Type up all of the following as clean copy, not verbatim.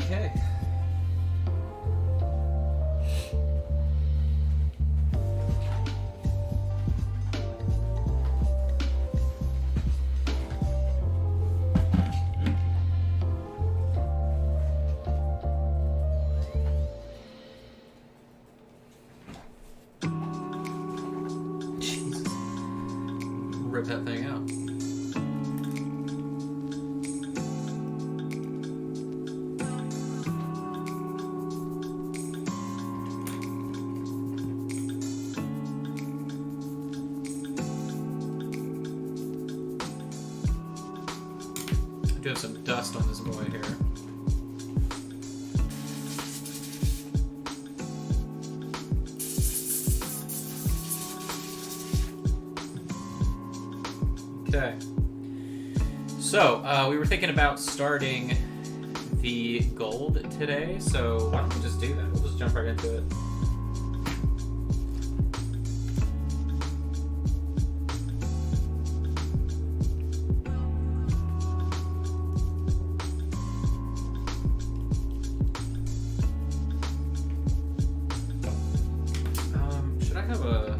Okay. Jesus. Rip that thing out. I do have some dust on this boy here. Okay. So, we were thinking about starting the gold today, so why don't we just do that? We'll just jump right into it. Should I have a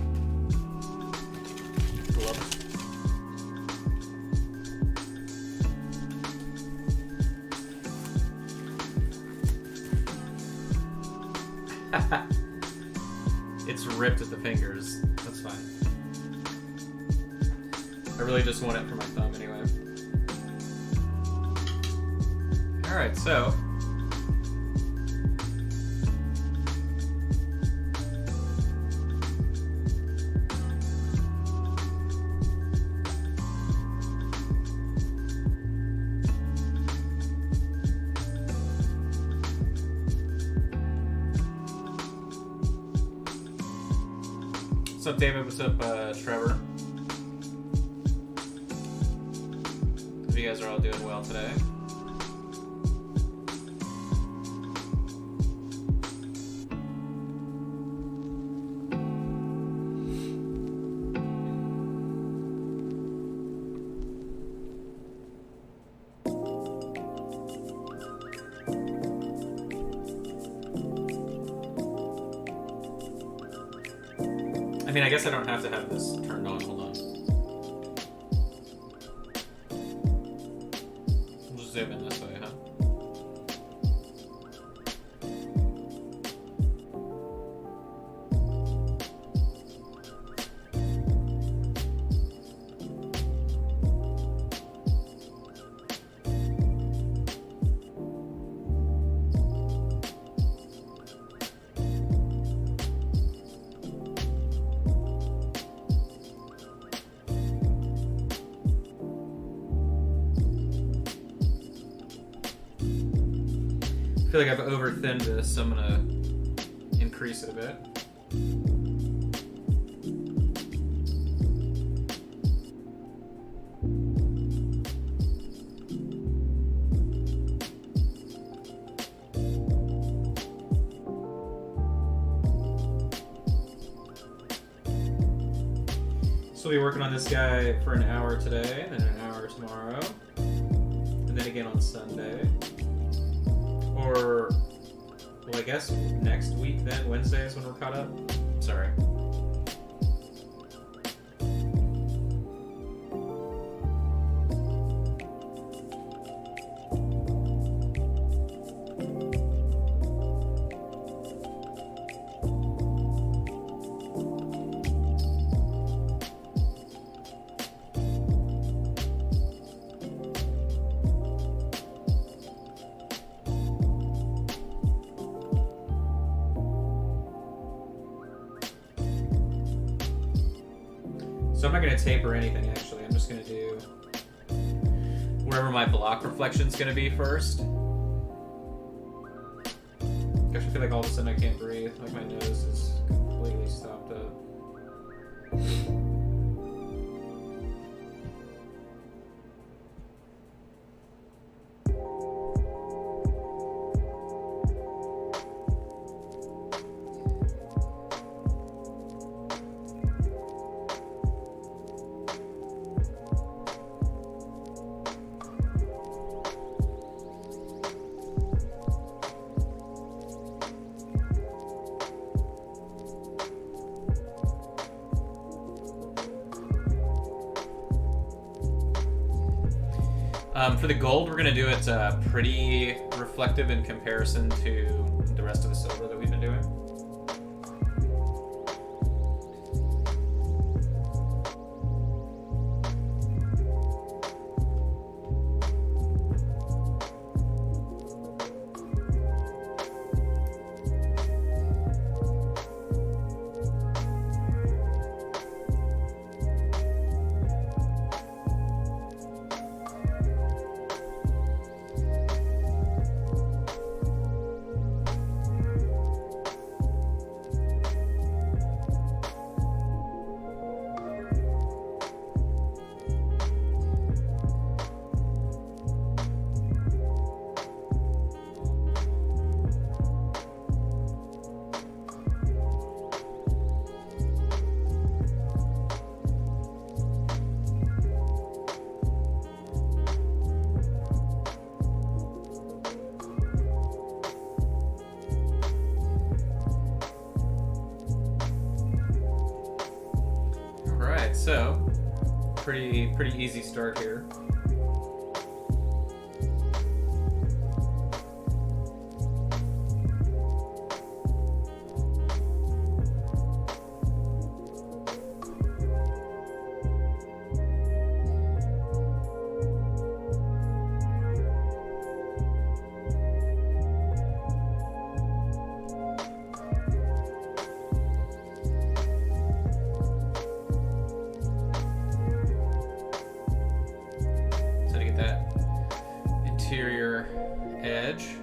glove? It's ripped at the fingers. That's fine. I really just want it for my thumb anyway. Alright, so what's up, David? What's up, Trevor? Hope you guys are all doing well today. I mean, I guess I don't have to have this turned on. Hold on. We'll just zoom in this way, huh? I feel like I've over-thinned this, so I'm gonna increase it a bit. So we'll be working on this guy for an hour today, and then an hour tomorrow, and then again on Sunday. Or, well, I guess next week then, Wednesday is when we're caught up. Sorry. So I'm not going to taper anything, actually. I'm just going to do wherever my block reflection is going to be first. Gosh, I feel like all of a sudden I can't breathe. Like my nose is completely stopped up. For the gold, we're going to do it pretty reflective in comparison to the rest of the silver that we've been doing. So, pretty easy start here. Interior edge.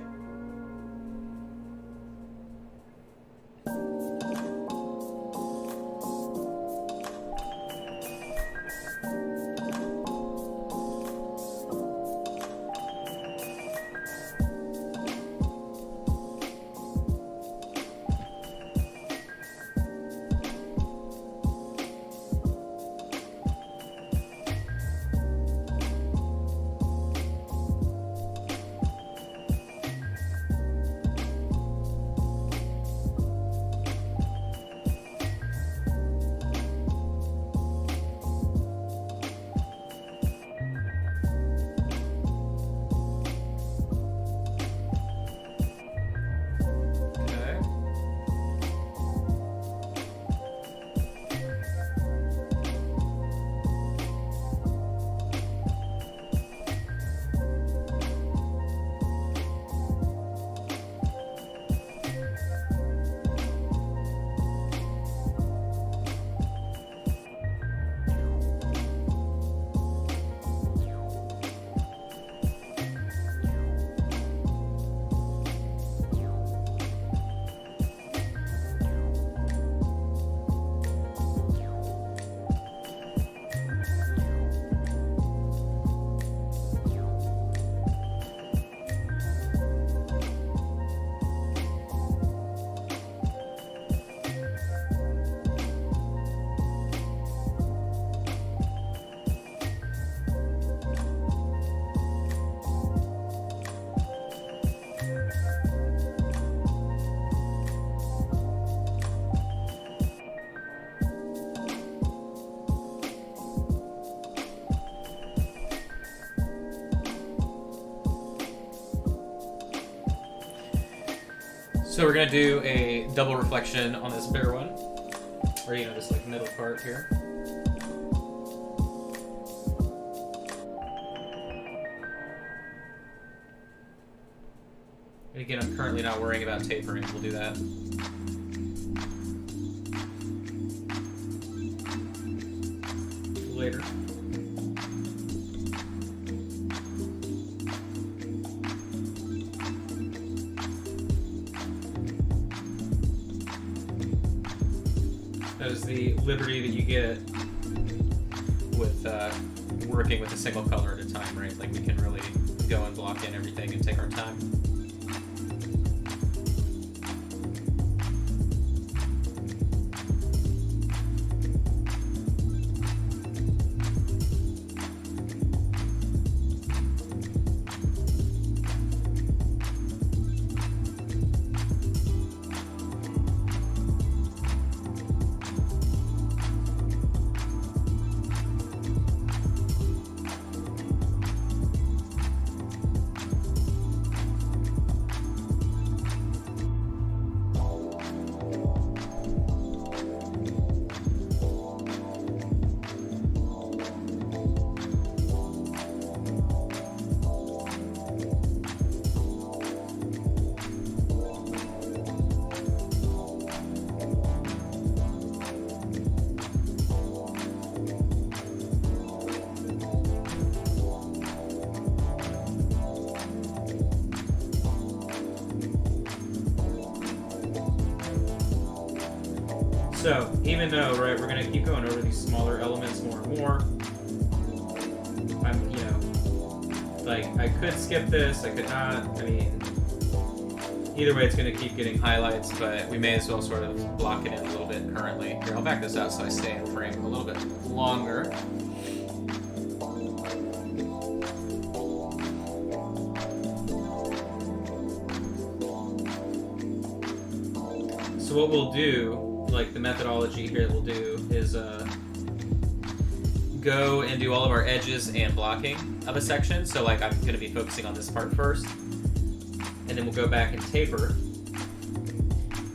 So we're gonna do a double reflection on this bare one, or this like middle part here. And again, I'm currently not worrying about tapering. We'll do that later. That is the liberty that you get with working with a single color at a time, right? Like we can really go and block in everything and take our time. So, even though, right, we're going to keep going over these smaller elements more and more, I'm, you know, like, I could skip this, I could not, I mean, either way it's going to keep getting highlights, but we may as well sort of block it in a little bit currently. Here, I'll back this out so I stay in frame a little bit longer. So what we'll do, like the methodology here that we'll do is go and do all of our edges and blocking of a section. So like I'm going to be focusing on this part first, and then we'll go back and taper,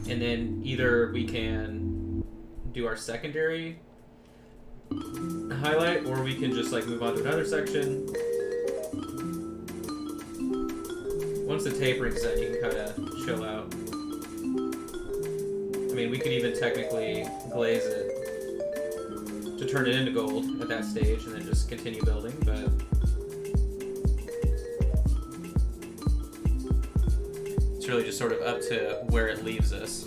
and then either we can do our secondary highlight, or we can just like move on to another section. Once the tapering's done, you can kind of chill out. I mean, we could even technically glaze it to turn it into gold at that stage and then just continue building, but it's really just sort of up to where it leaves us.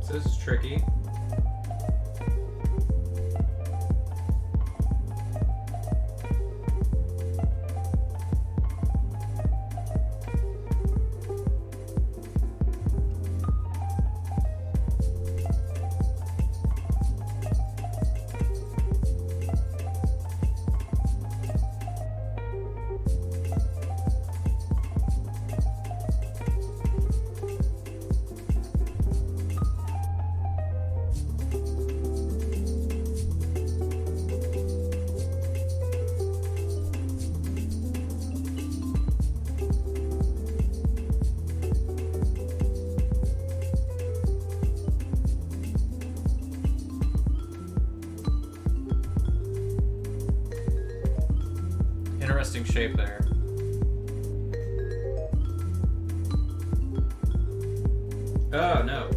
This is tricky. Interesting shape there. Oh no.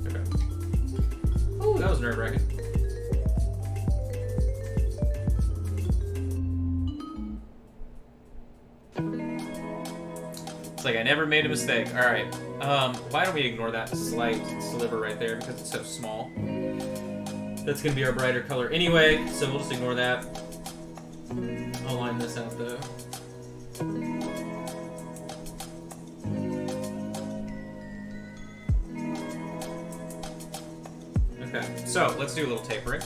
Okay. Oh, that was nerve-wracking. Like I never made a mistake. All right. Why don't we ignore that slight sliver right there because it's so small? That's gonna be our brighter color anyway, so we'll just ignore that. I'll line this out though. Okay, so let's do a little tapering.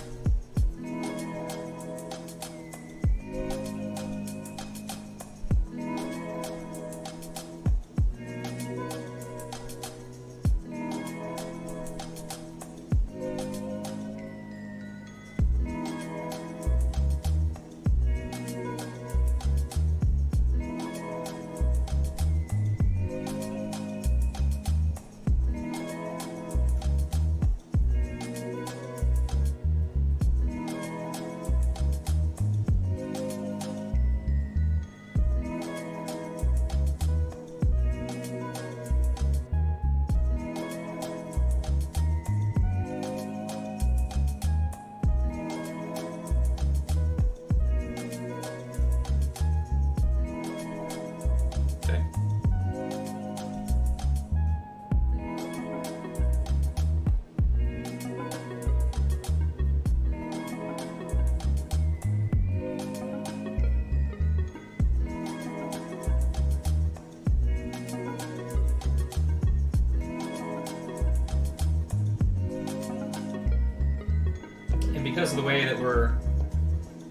Because of the way that we're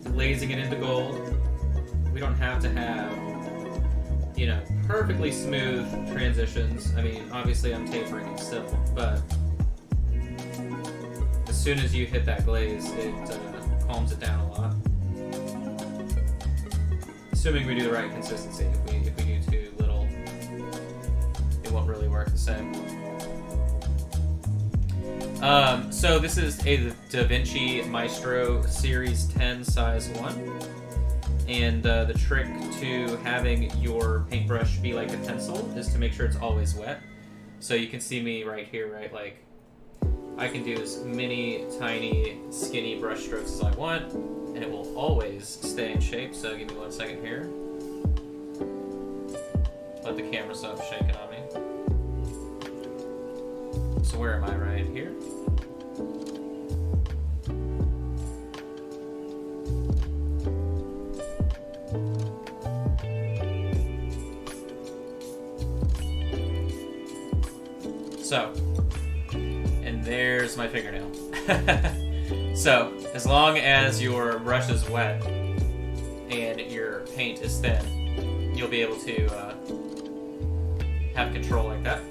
glazing it into gold, we don't have to have, you know, perfectly smooth transitions. I mean, obviously I'm tapering it still, but as soon as you hit that glaze, it calms it down a lot. Assuming we do the right consistency. If we do too little, work the same. So this is a Da Vinci Maestro Series 10 size 1. And the trick to having your paintbrush be like a pencil is to make sure it's always wet. So you can see me right here, right? Like, I can do as many tiny, skinny brush strokes as I want, and it will always stay in shape. So give me 1 second here. Let the camera stop shaking on me. So where am I? Right here. So, and there's my fingernail. So, as long as your brush is wet and your paint is thin, you'll be able to have control like that.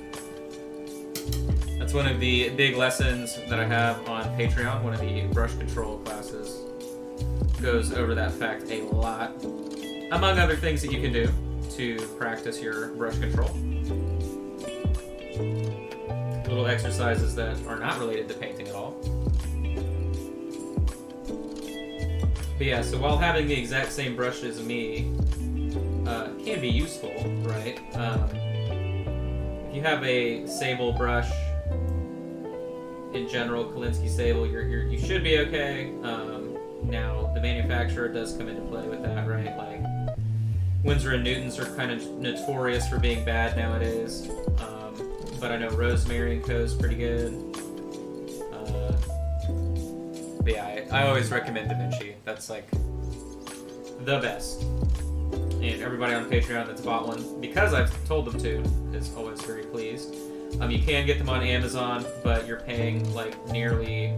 That's one of the big lessons that I have on Patreon. One of the brush control classes goes over that fact a lot, among other things that you can do to practice your brush control. Little exercises that are not related to painting at all. But yeah, so while having the exact same brush as me can be useful, right? If you have a sable brush, in general, Kolinsky sable, you should be okay. Now, the manufacturer does come into play with that, right? Like, Winsor & Newtons are kind of notorious for being bad nowadays. But I know Rosemary & Co. is pretty good. But yeah, I always recommend Da Vinci. That's like the best. And everybody on Patreon that's bought one, because I've told them to, is always very pleased. You can get them on Amazon, but you're paying like nearly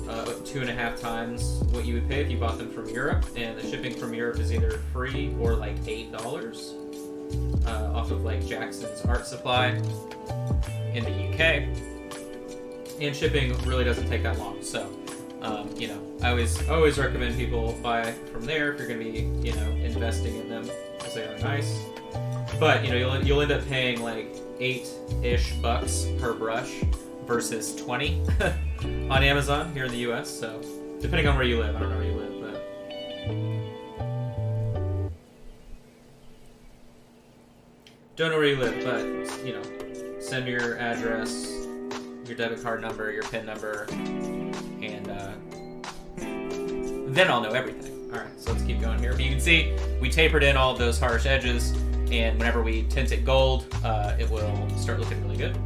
2.5 times what you would pay if you bought them from Europe. And the shipping from Europe is either free or like $8 off of like Jackson's Art Supply in the UK. And shipping really doesn't take that long. So, you know, I always recommend people buy from there if you're going to be, you know, investing in them, because they are nice. But, you know, you'll end up paying like $8-ish per brush versus 20 on Amazon here in the US. So, depending on where you live, I don't know where you live, but don't know where you live, but you know, send me your address, your debit card number, your PIN number, and then I'll know everything. All right, so let's keep going here. But you can see we tapered in all of those harsh edges, and whenever we tint it gold, it will start looking really good.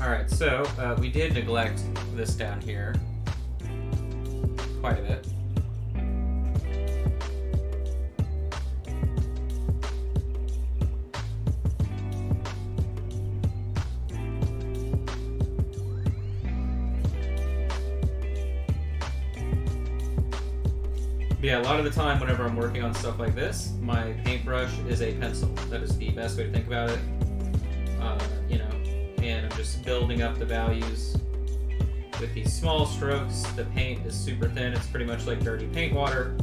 All right, so we did neglect this down here quite a bit. But yeah, a lot of the time whenever I'm working on stuff like this, my paintbrush is a pencil. That is the best way to think about it. You know, and I'm just building up the values with these small strokes. The paint is super thin. It's pretty much like dirty paint water,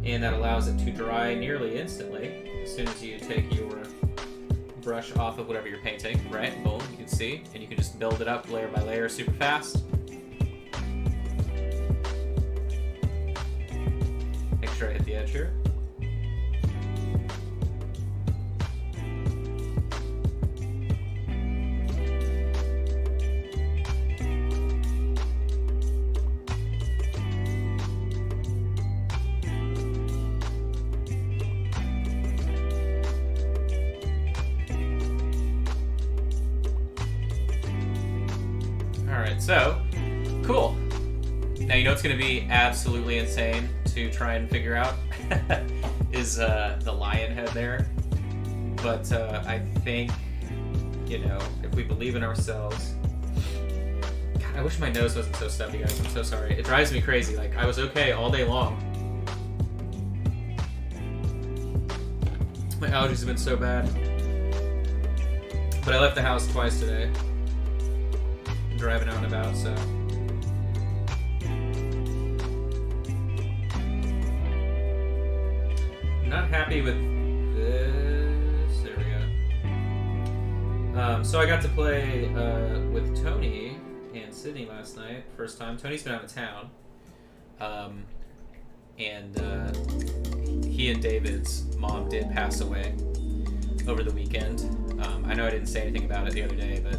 and that allows it to dry nearly instantly as soon as you take your brush off of whatever you're painting, right? Boom, you can see, and you can just build it up layer by layer super fast. Make sure I hit the edge here. So, cool. Now you know what's going to be absolutely insane to try and figure out is the lion head there. But I think, you know, if we believe in ourselves... God, I wish my nose wasn't so stubby, guys. I'm so sorry. It drives me crazy. Like, I was okay all day long. My allergies have been so bad. But I left the house twice today. Driving out and about, so not happy with this. There we go. So I got to play with Tony and Sydney last night. First time. Tony's been out of town. And he and David's mom did pass away over the weekend. I know I didn't say anything about it the other day, but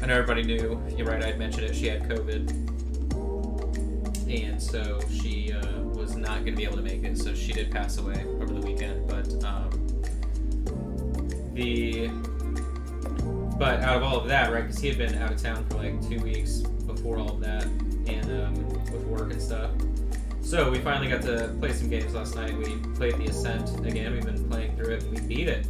I know everybody knew. You're right, I had mentioned it. She had COVID. And so she was not going to be able to make it, so she did pass away over the weekend. But out of all of that, right, because he had been out of town for like 2 weeks before all of that, and with work and stuff. So we finally got to play some games last night. We played The Ascent again. We've been playing through it, and we beat it.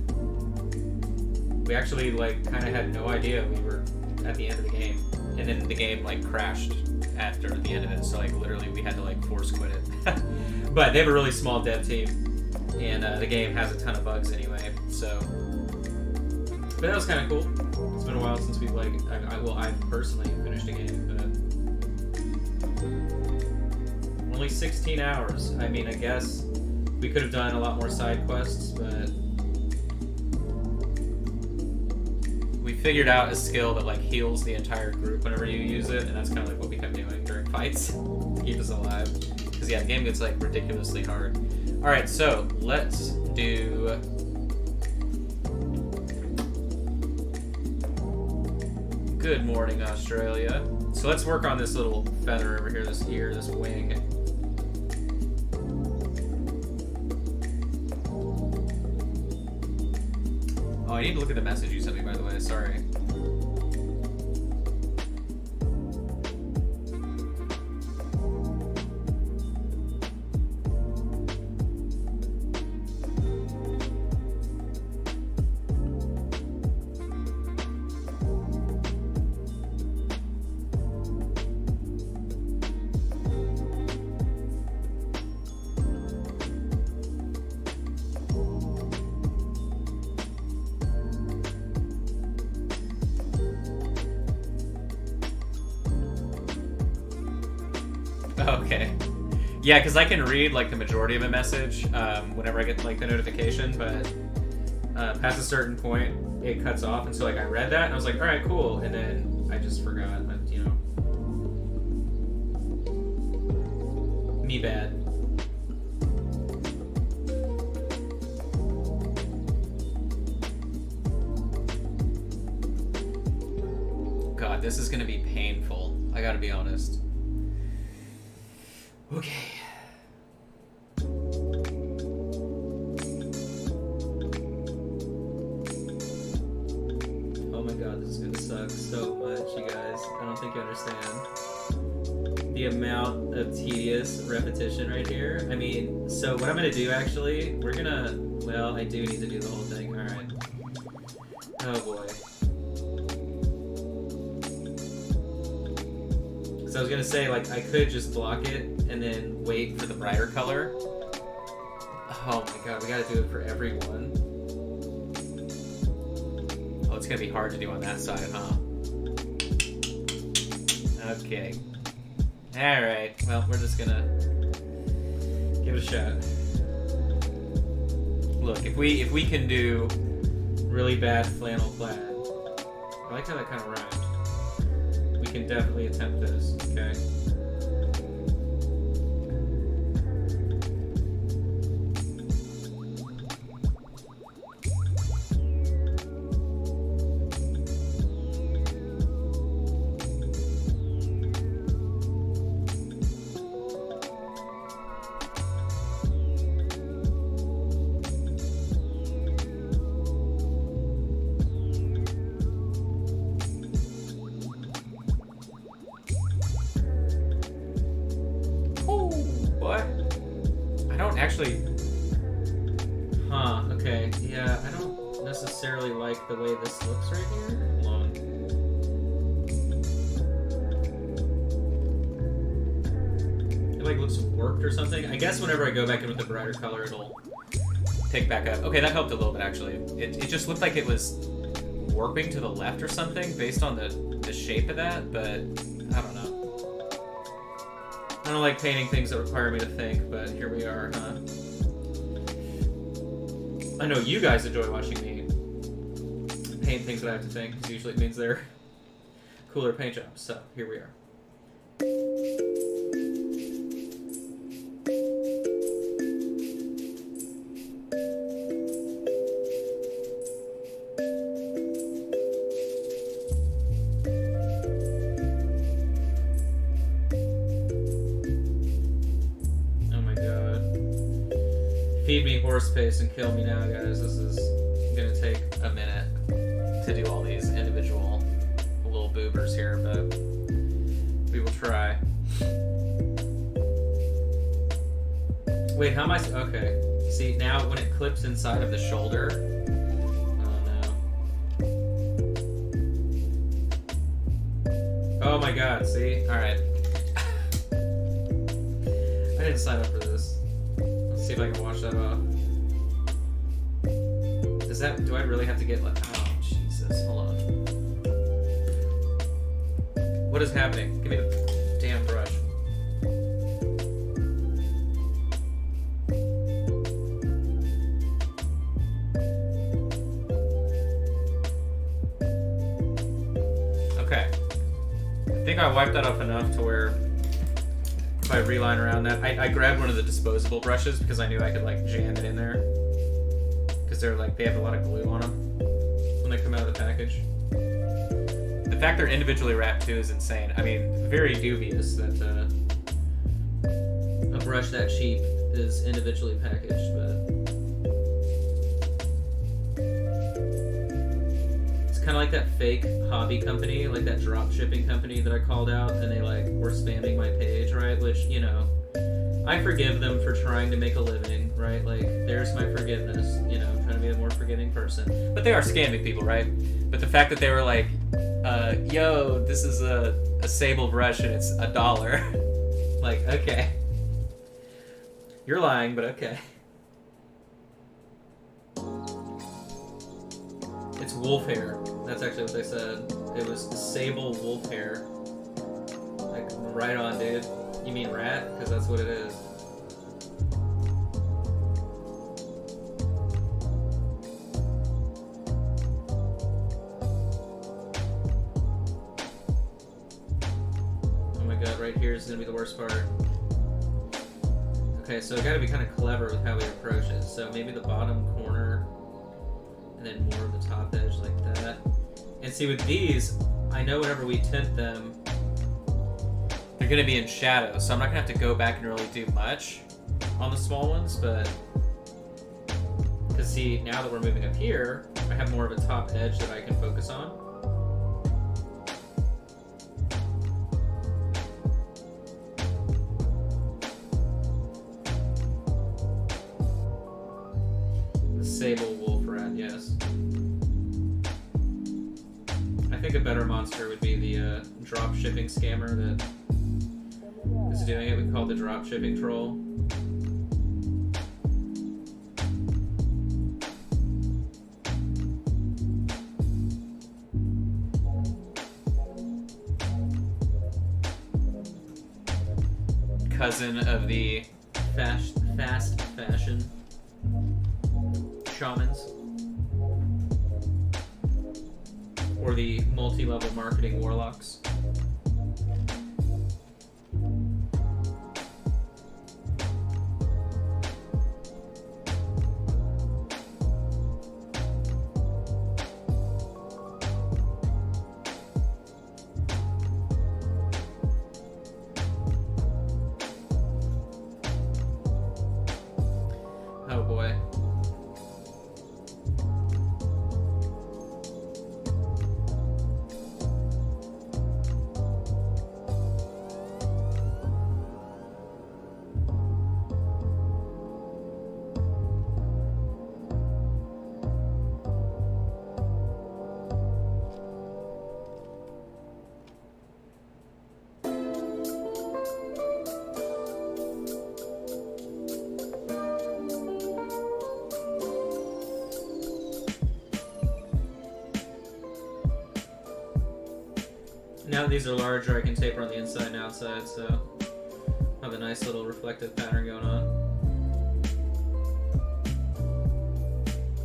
We actually like kind of had no idea we were at the end of the game, and then the game like crashed after the end of it. So like literally we had to like force quit it. But they have a really small dev team, and the game has a ton of bugs anyway. So, but that was kind of cool. It's been a while since we've like I personally finished a game, but only 16 hours. I mean, I guess we could have done a lot more side quests, but we figured out a skill that like heals the entire group whenever you use it, and that's kind of like what we kept doing during fights to keep us alive. Because yeah, the game gets like ridiculously hard. All right, so let's do. Good morning, Australia. So let's work on this little feather over here, this ear, this wing. Oh, I need to look at the message you sent me, by the way. Sorry. Okay. Yeah, because I can read like the majority of a message whenever I get like the notification, but past a certain point it cuts off, and so like I read that and I was like, all right, cool, and then I just forgot. You know, me bad. God, this is gonna be painful. I gotta be honest. Okay. Oh my god, this is gonna suck so much, you guys. I don't think you understand the amount of tedious repetition right here. I mean, so what I'm gonna do actually, we're gonna, well, I do need to do the whole thing, alright. Oh boy. So I was gonna say, like, I could just block it and then wait for the brighter color. Oh my god, we gotta do it for everyone. Oh, it's gonna be hard to do on that side, huh? Okay. Alright, well, we're just gonna give it a shot. Look, if we can do really bad flannel plaid, I like how that kind of rhymed. We can definitely attempt this, okay? Actually, okay, yeah, I don't necessarily like the way this looks right here. Hold on. It like looks warped or something. I guess whenever I go back in with the brighter color, it'll pick back up. Okay, that helped a little bit actually. It just looked like it was warping to the left or something based on the shape of that, but I don't know. I don't like painting things that require me to think, but here we are, huh? I know you guys enjoy watching me paint things that I have to think, because usually it means they're cooler paint jobs. So here we are. Oh my god. Feed me horse paste and kill me now, guys. This is gonna take a minute to do all these individual little boobers here, but we will try. Wait, how am I? Okay. See, now when it clips inside of the shoulder. Oh no. Oh my god, see? Alright. I didn't sign up for this. Let's see if I can wash that off. Is that, do I really have to get like, oh Jesus, hold on. What is happening? Give me the damn brush. Okay. I think I wiped that off enough to where if I reline around that, I grabbed one of the disposable brushes because I knew I could like jam it in there. Because they're like, they have a lot of glue on them when they come out of the package. The fact they're individually wrapped too is insane. I mean, very dubious that a brush that cheap is individually packaged, but it's kind of like that fake hobby company, like that drop shipping company that I called out, and they like were spamming my page, right? Which, you know, I forgive them for trying to make a living, right? Like, there's my forgiveness, you know, I'm trying to be a more forgiving person. But they are scamming people, right? But the fact that they were like, yo, this is a sable brush and it's $1. Like, okay. You're lying, but okay. It's wolf hair. That's actually what they said. It was sable wolf hair. Like, right on, dude. You mean rat? Because that's what it is. Oh my god, right here is going to be the worst part. Okay, so I got to be kind of clever with how we approach it. So maybe the bottom corner, and then more of the top edge like that. And see, with these, I know whenever we tint them, they're going to be in shadow, so I'm not going to have to go back and really do much on the small ones, but because see, now that we're moving up here, I have more of a top edge that I can focus on. The sable wolf rat, yes. I think a better monster would be the drop shipping scammer that is doing it. We call it the drop shipping troll. Cousin of the fast fashion shamans. Or the multi-level marketing warlocks. Oh boy. Now that these are larger, I can taper on the inside and outside, so I have a nice little reflective pattern going on.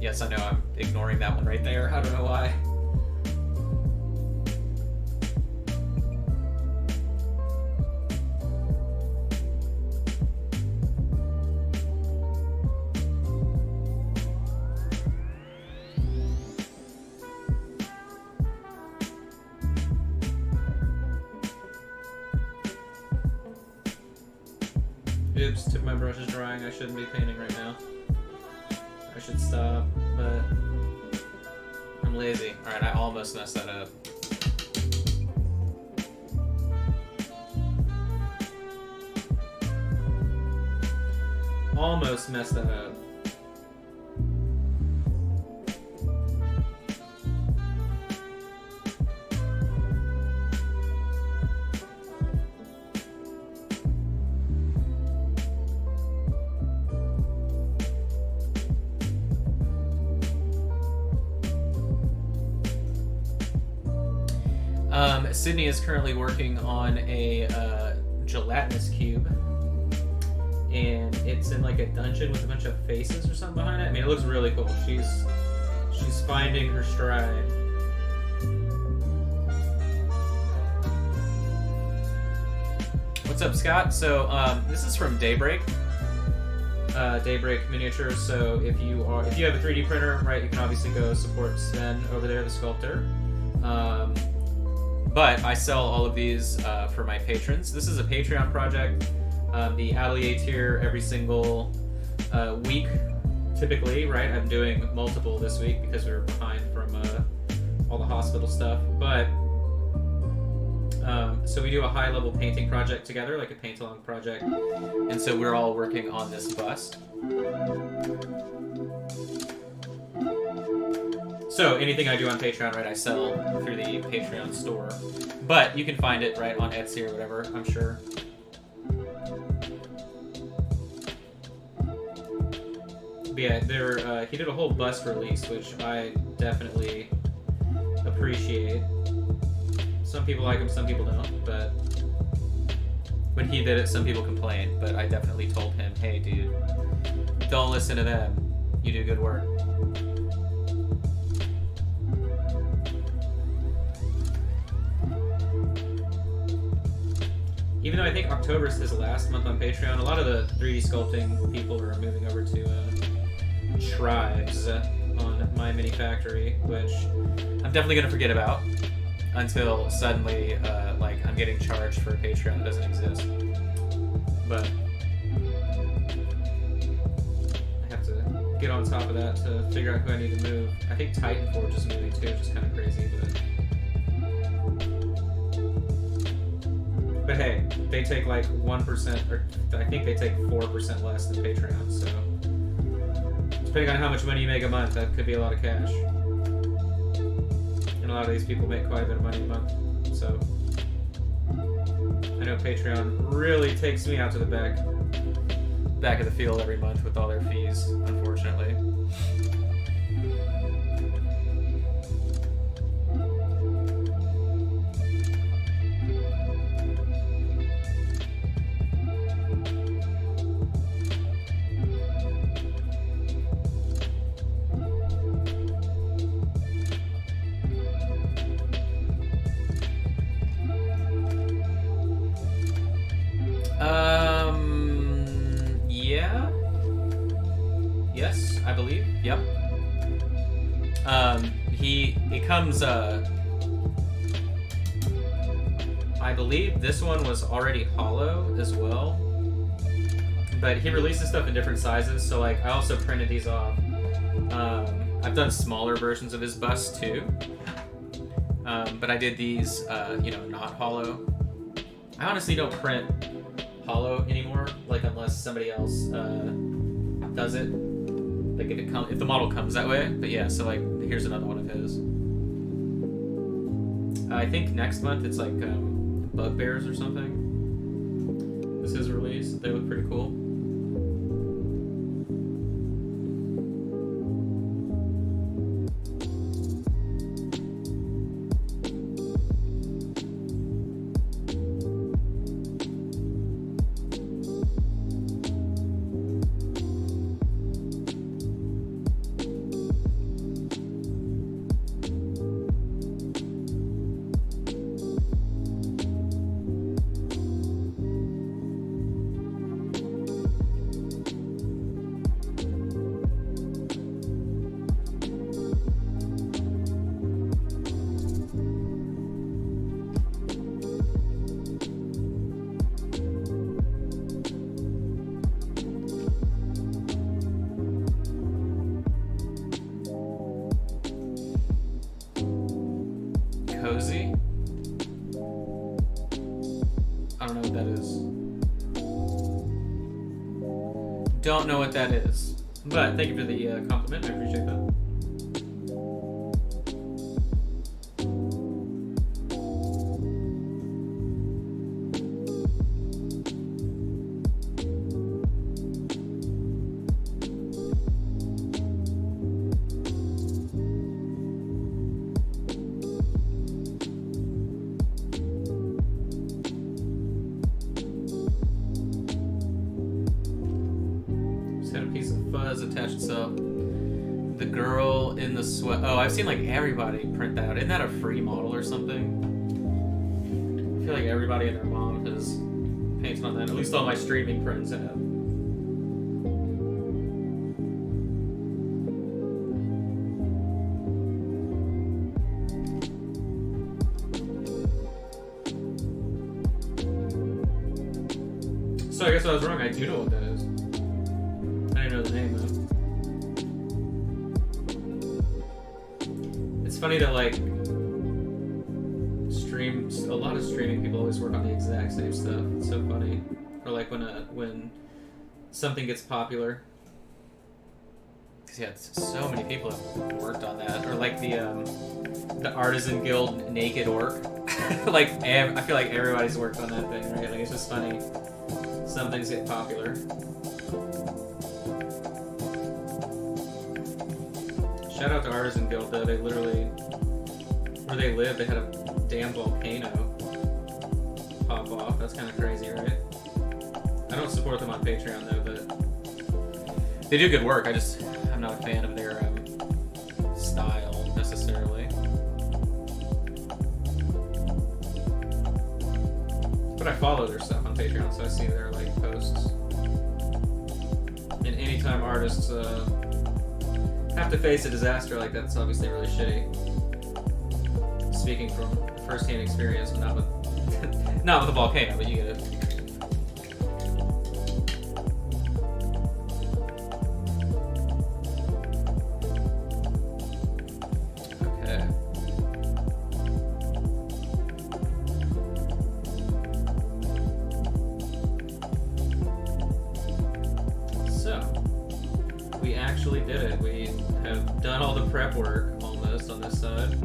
Yes, I know, I'm ignoring that one right there. I don't know why. Oops, took my brushes drying. I shouldn't be painting right now. I should stop, but I'm lazy. Alright, I almost messed that up. Almost messed that up. Sydney is currently working on a gelatinous cube, and it's in like a dungeon with a bunch of faces or something behind it. I mean, it looks really cool. She's finding her stride. What's up, Scott? So this is from Daybreak. Daybreak Miniatures. So if you have a 3D printer, right, you can obviously go support Sven over there, the sculptor. But I sell all of these for my patrons. This is a Patreon project. The Atelier tier every single week, typically, right? I'm doing multiple this week because we were behind from all the hospital stuff. But so we do a high-level painting project together, like a paint-along project. And so we're all working on this bust. So anything I do on Patreon, right, I sell through the Patreon store. But you can find it, right, on Etsy or whatever, I'm sure. But yeah, he did a whole bust release, which I definitely appreciate. Some people like him, some people don't, but when he did it, some people complained, but I definitely told him, hey, dude, don't listen to them. You do good work. Even though I think October is his last month on Patreon, a lot of the 3D sculpting people are moving over to Tribes on My Mini Factory, which I'm definitely going to forget about until suddenly like I'm getting charged for a Patreon that doesn't exist. But I have to get on top of that to figure out who I need to move. I think Titan Forge is moving too, which is kind of crazy, but hey, they take like 1%, or I think they take 4% less than Patreon, so depending on how much money you make a month, that could be a lot of cash. And a lot of these people make quite a bit of money a month, so I know Patreon really takes me out to the back of the field every month with all their fees, unfortunately. Yeah. Yes, I believe. Yep. It comes, I believe this one was already hollow as well. But he releases stuff in different sizes, so like I also printed these off. I've done smaller versions of his bust too. But I did these, not hollow. I honestly don't print hollow anymore, like unless somebody else does it. Like if the model comes that way. But yeah, so like here's another one of his. I think next month it's like Bugbears or something. This is his release. They look pretty cool. Cozy. I don't know what that is. Don't know what that is. But thank you for the compliment. I appreciate that. Attached itself. The girl in the sweat. Oh, I've seen like everybody print that out. Isn't that a free model or something? I feel like everybody and their mom has painted on that. At least all my streaming friends have. So I guess I was wrong. I do know what that is. I didn't know the name though. It's funny that like a lot of streaming people always work on the exact same stuff. It's so funny. Or like when something gets popular. Cause yeah, so many people have worked on that. Or like the Artisan Guild Naked Orc. Like I feel like everybody's worked on that thing, right? Like it's just funny. Some things get popular. Shout out to Artisan Guild though, they literally, where they live, they had a damn volcano pop off. That's kind of crazy, right? I don't support them on Patreon though, but they do good work. I'm not a fan of their style necessarily. But I follow their stuff on Patreon, so I see their like posts. And anytime artists have to face a disaster like that, it's obviously really shitty. Speaking from first-hand experience, not with not with a volcano, but you get it. Okay. So we actually did it. We have done all the prep work almost on this side.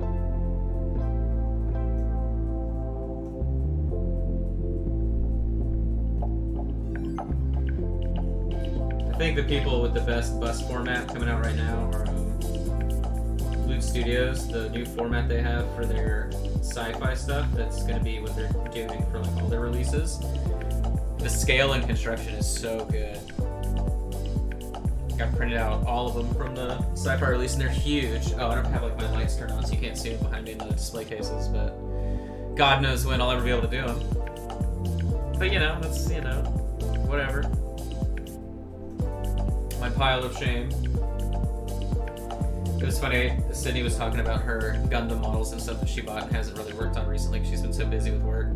I think the people with the best bust format coming out right now are Loot Studios, the new format they have for their sci-fi stuff. That's going to be what they're doing for like all their releases. The scale and construction is so good. I printed out all of them from the sci-fi release, and they're huge. Oh, I don't have like my lights turned on, so you can't see them behind me in the display cases, but God knows when I'll ever be able to do them. But you know, that's, you know, whatever. My pile of shame. It was funny, Sydney was talking about her Gundam models and stuff that she bought and hasn't really worked on recently because she's been so busy with work.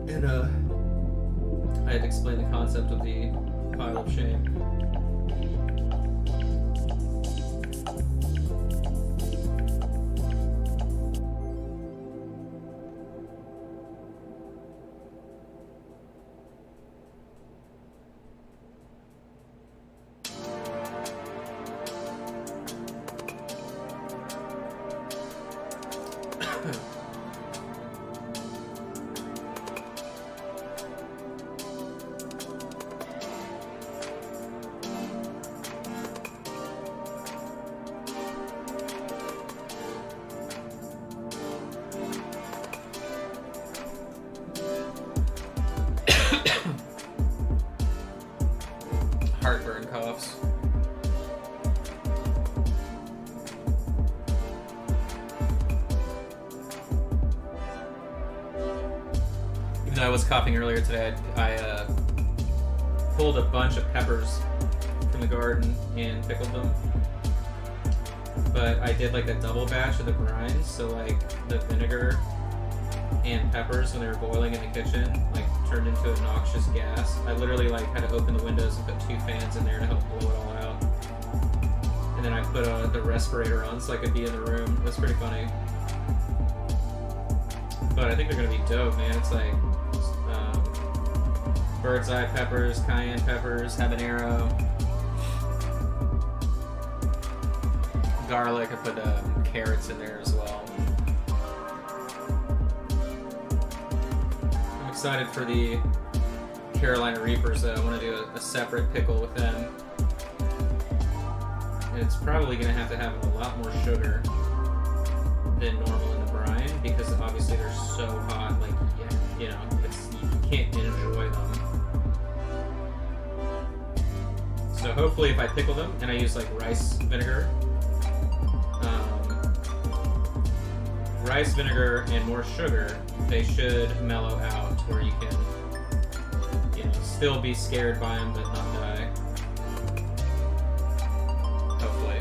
And I had to explain the concept of the pile of shame. Heartburn coughs. Even though I was coughing earlier today, I pulled a bunch of peppers from the garden and pickled them. But I did like a double batch of the brines, so like the vinegar and peppers when they were boiling in the kitchen like turned into a noxious gas. I literally like had to open the windows and put 2 fans in there to help blow it all out. And then I put the respirator on so I could be in the room. It was pretty funny. but I think they're gonna be dope, man. It's like bird's eye peppers, cayenne peppers, habanero, garlic. I put carrots in there as well. I'm excited for the Carolina Reapers, though. I want to do a separate pickle with them. And it's probably going to have a lot more sugar than normal in the brine, because obviously they're so hot, like, you know, you can't enjoy them. So hopefully if I pickle them and I use like rice vinegar and more sugar, they should mellow out to where you can, you know, still be scared by them but not die. Hopefully.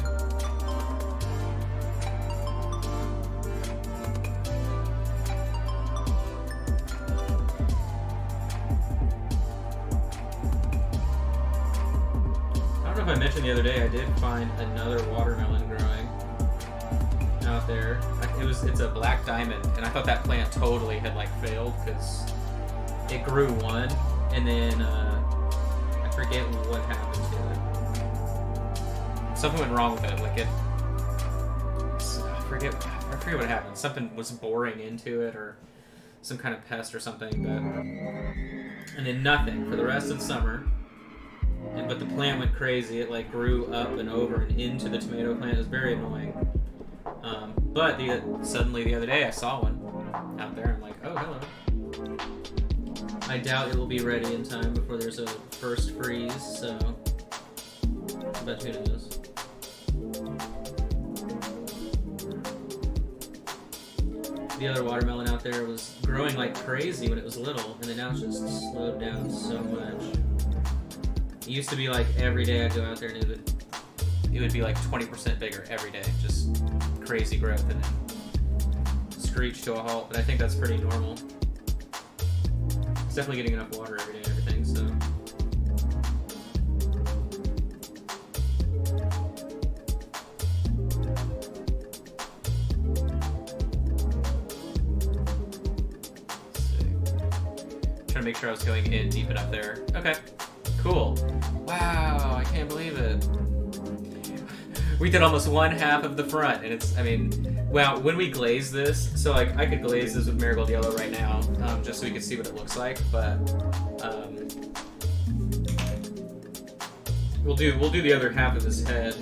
I don't know if I mentioned the other day, I did find another watermelon growing out there. It's a black diamond, and I thought that plant totally had like failed because it grew one, and then I forget what happened to it. Something went wrong with it. Like I forget what happened. Something was boring into it, or some kind of pest or something. And then nothing for the rest of the summer. But the plant went crazy. It like grew up and over and into the tomato plant. It was very annoying. But suddenly the other day I saw one out there. I'm like, oh, hello. I doubt it will be ready in time before there's a first freeze, so but who knows. The other watermelon out there was growing like crazy when it was little, and then now it's just slowed down so much. It used to be like every day I'd go out there and it would be like 20% bigger every day, just crazy growth, and then screech to a halt. But I think that's pretty normal. It's definitely getting enough water every day and everything, so. Let's see. Trying to make sure I was going in deep enough there. Okay, cool. Wow, I can't believe it. We did almost one half of the front, and it's, I mean, wow, when we glaze this, so like I could glaze this with marigold yellow right now, just so we could see what it looks like, but we'll do the other half of his head,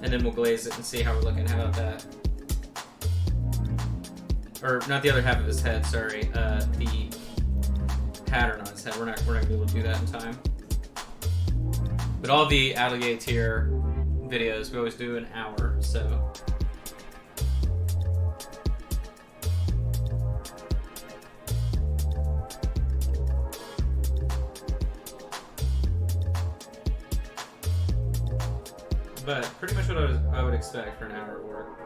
and then we'll glaze it and see how we're looking. How about that? Or not the other half of his head, sorry, the pattern on his head. We're not gonna be able to do that in time. But all the alligator videos we always do an hour, so. But pretty much what I would expect for an hour of work.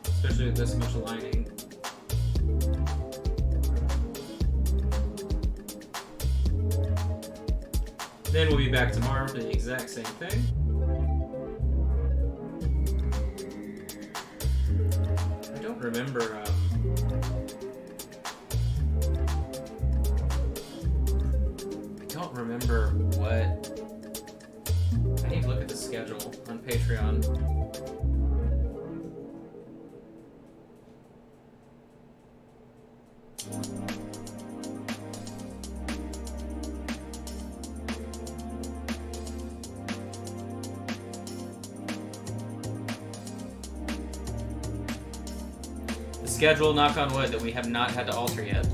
Especially with this much lining. Then we'll be back tomorrow for the exact same thing. I don't remember. What. I need to look at the schedule on Patreon. Schedule, knock on wood, that we have not had to alter yet.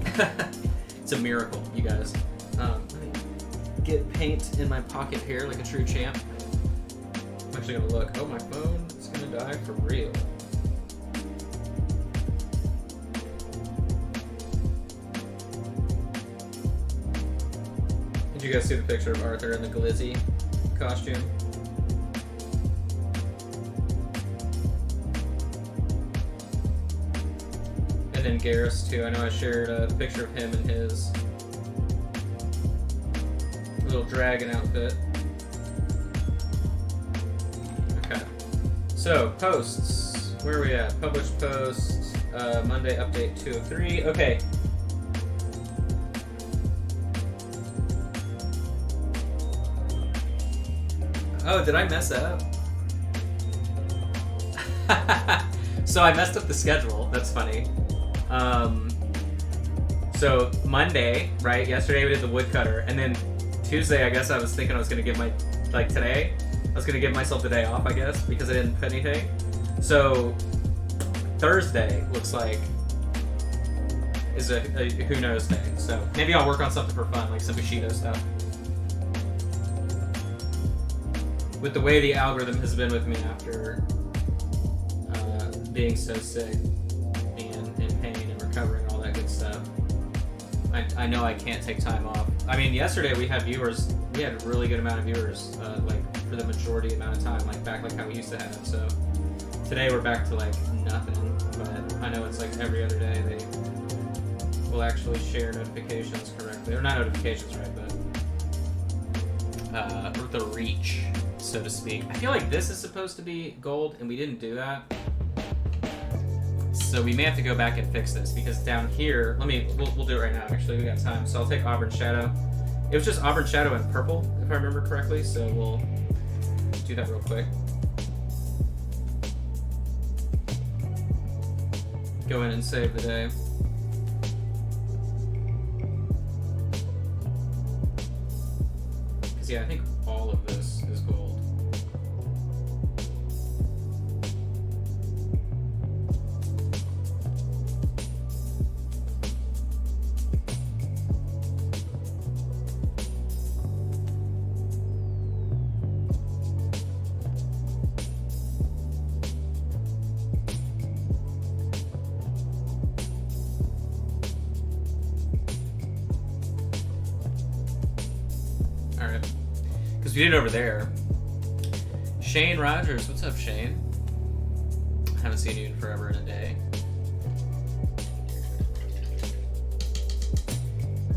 It's a miracle, you guys. Let me get paint in my pocket here like a true champ. I'm actually gonna look. Oh, my phone is gonna die for real. Did you guys see the picture of Arthur in the glizzy costume? And Garrus too. I know I shared a picture of him in his little dragon outfit. Okay. So, posts. Where are we at? Published post, Monday update 203. Okay. Oh, did I mess up? So I messed up the schedule. That's funny. So Monday, right? Yesterday we did the woodcutter, and then Tuesday, I guess I was thinking I was gonna give today, I was gonna give myself the day off, I guess, because I didn't put anything. So Thursday looks like is a who knows day. So maybe I'll work on something for fun, like some Bushido stuff. With the way the algorithm has been with me after being so sick and in pain and recovering, all that good stuff, I know I can't take time off. I mean, yesterday we had viewers. We had a really good amount of viewers, like for the majority amount of time, like back like how we used to have. So today we're back to like nothing. But I know it's like every other day they will actually share notifications correctly, or not notifications, right? But the reach, so to speak. I feel like this is supposed to be gold, and we didn't do that. So we may have to go back and fix this, because down here, we'll do it right now, actually, we got time. So I'll take Auburn Shadow. It was just Auburn Shadow and purple, if I remember correctly, so we'll do that real quick. Go in and save the day. Because yeah, I think all of this is gold. We did it over there. Shane Rogers, what's up, Shane? Haven't seen you in forever and a day.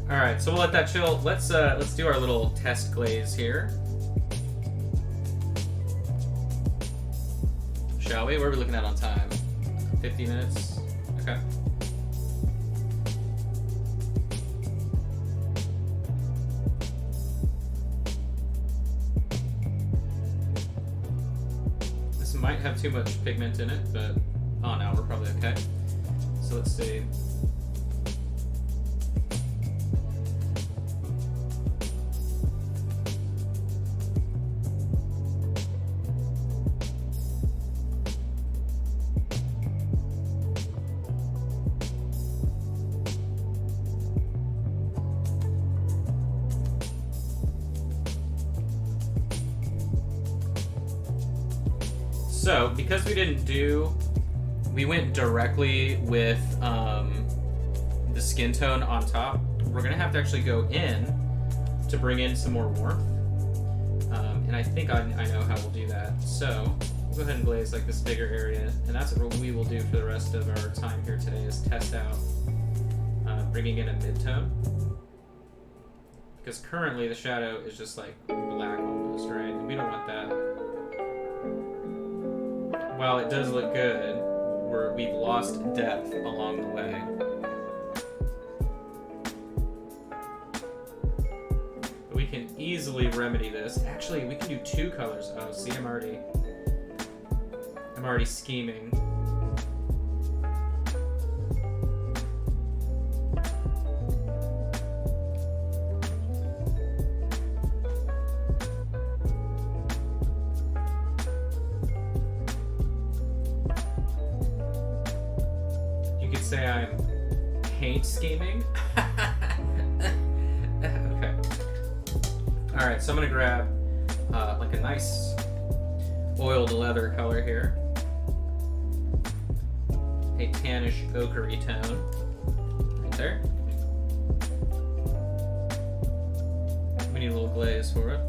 All right, so we'll let that chill. Let's do our little test glaze here, shall we? What are we looking at on time? 50 minutes. Okay. Might have too much pigment in it, but oh no, we're probably okay. So let's see. So, because we went directly with the skin tone on top, we're gonna have to actually go in to bring in some more warmth. And I think I know how we'll do that. So, we'll go ahead and glaze like this bigger area, and that's what we will do for the rest of our time here today, is test out bringing in a mid-tone. Because currently the shadow is just like black almost, right? And we don't want that. While it does look good, we've lost depth along the way. But we can easily remedy this. Actually, we can do two colors. Oh, see, I'm already scheming. Say I'm paint scheming. Okay. All right, so I'm gonna grab like a nice oiled leather color here, a tannish ochre tone, right there. We need a little glaze for it.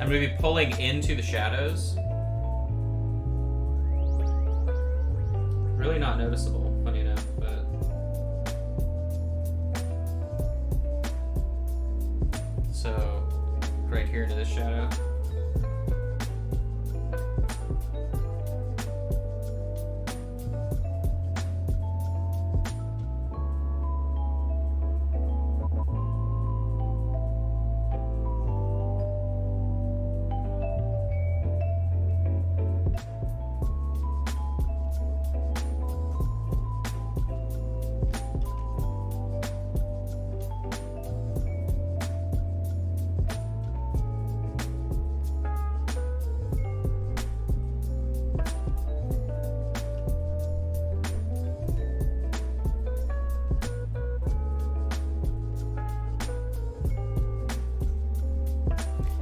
I'm I'm going to be pulling into the shadows. Really not noticeable, funny enough, but... So, right here into this shadow.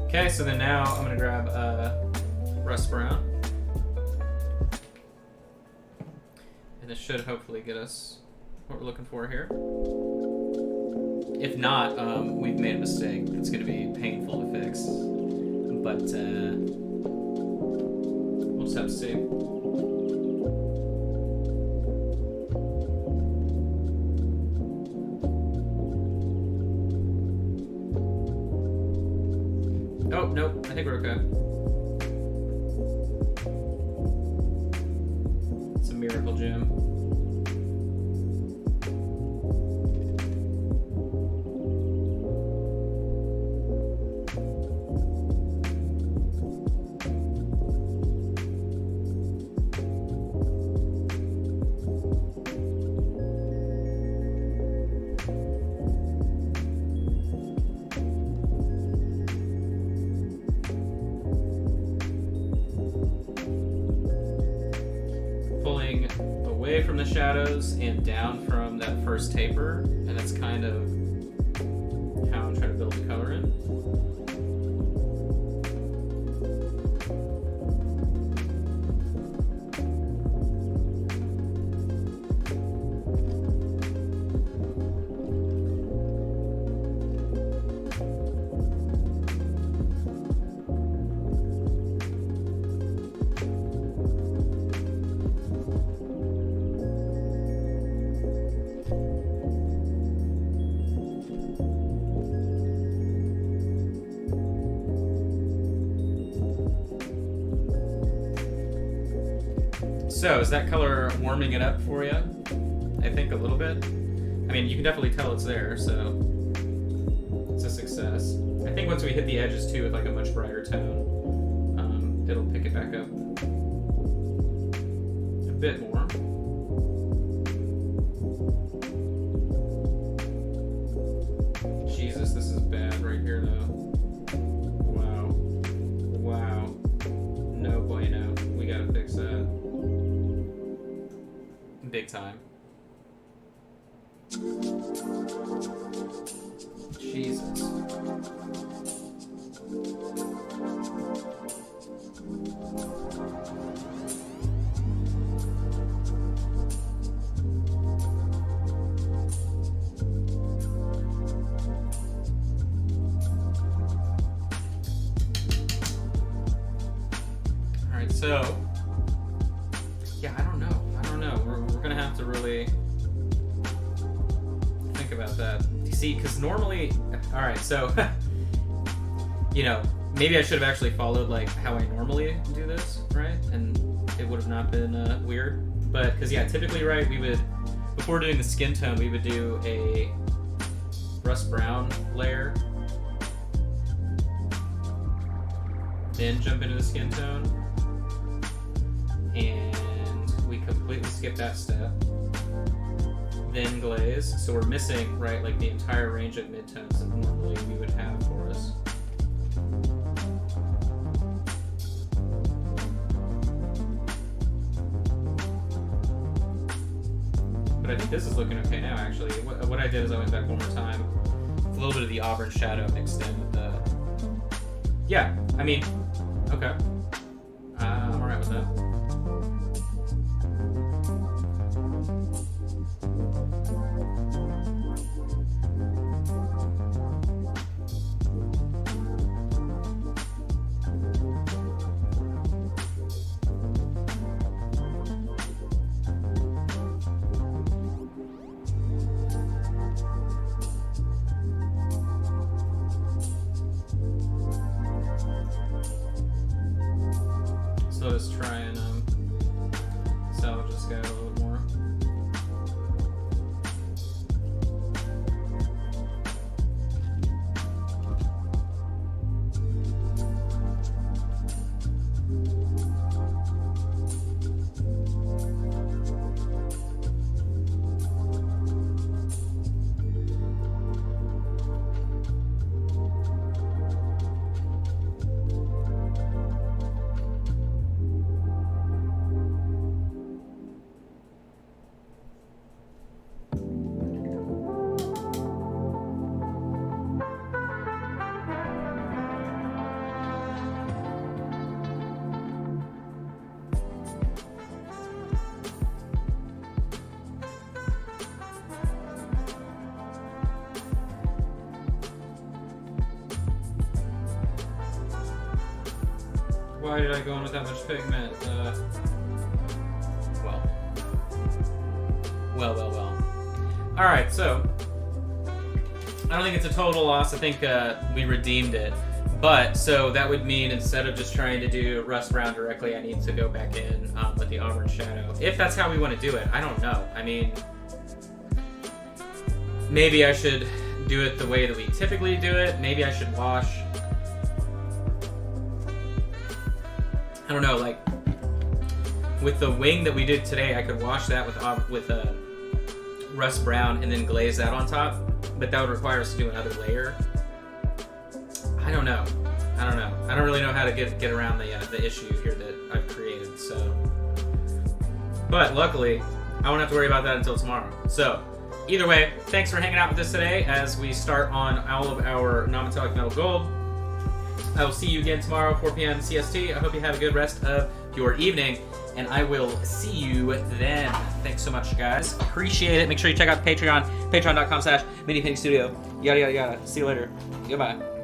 Okay, so then now I'm gonna grab Rust Brown. And this should hopefully get us what we're looking for here. If not, we've made a mistake. It's gonna be painful to fix. But we'll just have to see. Oh, nope, I think we're okay. It's a miracle gem. Away from the shadows and down from that first taper, and that's kind of how I'm trying to build the color in. So, is that color warming it up for you? I think a little bit. I mean, you can definitely tell it's there, so it's a success. I think once we hit the edges too with like a much brighter tone, it'll pick it back up a bit more. Jesus, this is bad right here though. Wow. Wow. No bueno. We gotta fix that. Big time. Jesus. All right, so yeah, I don't know. We're gonna have to really think about that. See, because normally, all right, so you know, maybe I should have actually followed like how I normally do this, right? And it would have not been weird. But because yeah, typically, right, we would before doing the skin tone, we would do a rust brown layer, then jump into the skin tone, and we completely skip that step. Then glaze, so we're missing, right, like the entire range of midtones that normally we would have for us. But I think this is looking okay now, actually. What I did is I went back one more time with a little bit of the auburn shadow mixed in with the... Yeah, I mean, okay. I'm alright with that. let us try and salvage this guy a little bit more. Why did I go in with that much pigment? Well. Alright, so I don't think it's a total loss. I think we redeemed it. But, so that would mean instead of just trying to do Rust Brown directly, I need to go back in with the Auburn Shadow. If that's how we want to do it, I don't know. I mean, maybe I should do it the way that we typically do it. Maybe I should wash. I don't know, like, with the wing that we did today, I could wash that with Rust Brown and then glaze that on top, but that would require us to do another layer. I don't know. I don't really know how to get around the issue here that I've created, so. But luckily, I won't have to worry about that until tomorrow. So, either way, thanks for hanging out with us today as we start on all of our non-metallic metal gold. I will see you again tomorrow, 4 p.m. CST. I hope you have a good rest of your evening, and I will see you then. Thanks so much, guys. Appreciate it. Make sure you check out Patreon, patreon.com/minipaintingstudio. Yada, yada, yada. See you later. Goodbye.